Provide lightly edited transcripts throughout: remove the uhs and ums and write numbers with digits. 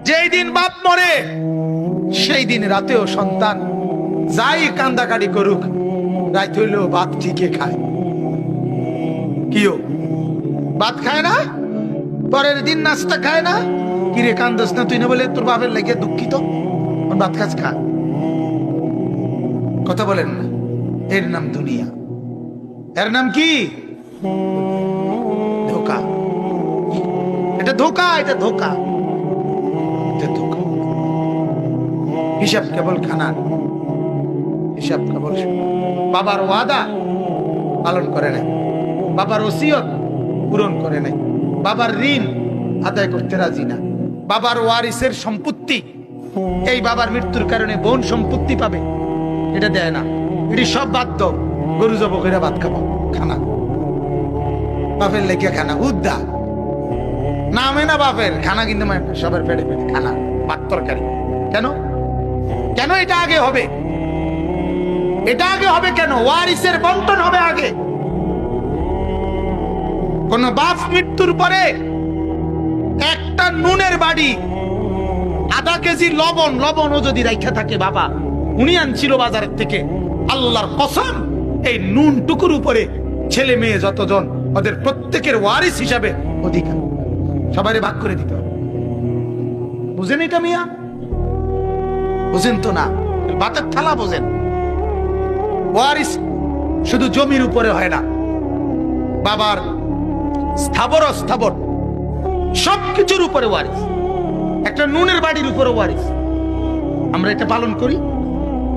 যেই দিন বাপ মরে সেই দিন রাতেও সন্তান যাই কান্দাকাটি করুক, রাত হইলেও ভাত ঠিকই খায়। কিও ভাত খায় না, পরের দিন নাস্তা খায় না। কিরে কান্দস না তুই? না বলে তোর বাপের লেগে দুঃখিত, ভাত খাস খা। কথা বলেন না। এর নাম দুনিয়া, এর নাম কি? ধোকা। এটা ধোকা, এটা ধোকা, এটা ধোকা। হিসাব কেবল খানার, হিসাব কেবল বাবার ওয়াদা পালন করে নাই, বাবার ওসিয়ত পূরণ করে নাই, বাবার ঋণ আদায় করতে রাজি না, বাবার ওয়ারিসের সম্পত্তি, এই বাবার মৃত্যুর কারণে বোন সম্পত্তি পাবে, এটা দেয় না। এটি সব বাধ্য গরু জব করে ভাত খাবো, খানা বাপের লেগে খানা উদ্দা নামে না বাপের খানা, কিন্তু সবার পেটে পেটে খানা, ভাত তরকারি। কেন কেন এটা আগে হবে? এটা আগে হবে কেন? ওয়ারিসের বন্টন হবে আগে। কোন বাপ মৃত্যুর পরে একটা নুনের বাড়ি, আধা কেজি লবণ, লবণও যদি রাখা থাকে, বাবা উনি আনছিল বাজারের থেকে, আল্লাহর কসম এই নুন টুকুর উপরে ছেলে মেয়ে যতজন, ওদের প্রত্যেকের ওয়ারিস হিসাবে অধিকার, সবাই ভাগ করে দিতে হবে। বুঝেন এটা মিয়া? বুঝেন তো না? ভাতের থালা বোঝেন। ওয়ারিস শুধু জমির উপরে হয় না, বাবার স্থাবর অস্থাবর সবকিছুর উপরে ওয়ারিস, একটা নুনের বাড়ির উপরে ওয়ারিস। আমরা এটা পালন করি,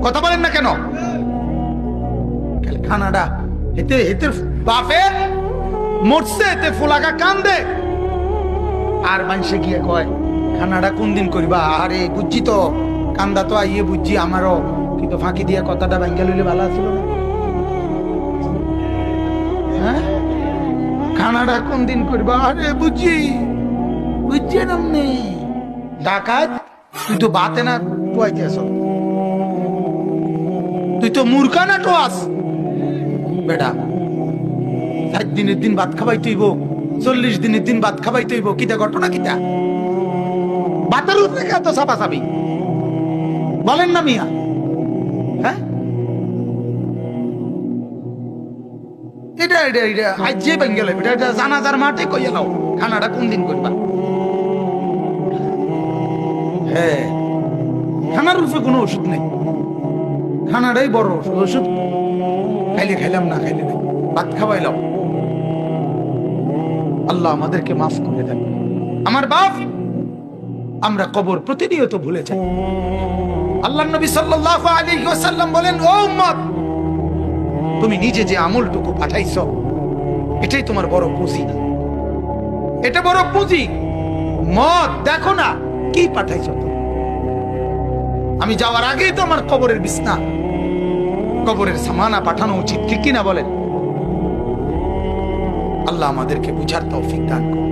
কথা বলেন না কেন? খানাডা এতে এতে বাপে মরছে, এতে ফুলাকা কান্দে, আর মানুষে গিয়ে কয় খানাডা কোন দিন করিবা? আরে বুঝছি তো, কান্দা তো আইয়ে বুঝছি আমারও, কিন্তু ফাঁকি দিয়ে কথাটা ভাঙ্গা লইলে ভালো ছিল না। হ্যাঁ, খানাডা কোন দিন করবা? আরে বুঝছি, বুঝছি নামনি ডাকাত, তুই তো বাতে না টুয়াইতে আস, তুই তো মূর্খা না টোয়াস বেটা। 60 দিনের দিন ভাত খাবাই তৈব, 40 দিনের দিন ভাত খাবাই তৈব, কিটা ঘটনা কিটা? বাতের উপরে এত চাপা চাবি বলেন না মিয়া? হ্যাঁ, এটা এটা এটা আজ যে বেঙ্গলে এটা জানাজার মাঠে কইয়া নাও খানাটা কোন দিন করবা। হ্যাঁ, খানার রূপে কোনো ওষুধ নেই, খানাটাই বড় ওষুধ। ওষুধ খাইলে খাইলাম, না খাইলে না, ভাত খাওয়াইলাম। আল্লাহ আমাদেরকে মাফ করে দেন। আমার বাপ, আমরা কবর প্রতিনিয়ত ভুলে যাই। আল্লাহর নবী সাল্লাল্লাহু আলাইহি ওয়াসাল্লাম বলেন, ও উম্মত, তুমি নিজে যে আমলটুকু পাঠাইছো এটাই তোমার বড় পুঁজি, এটা বড় পুঁজি। মত দেখো না কি পাঠাইছো তুমি। আমি যাওয়ার আগেই তো আমার কবরের বিছনা, কবরের সামানা পাঠানো উচিত, ঠিক কিনা বলেন? আল্লাহ আমাদেরকে বুঝার তৌফিক দান করুন।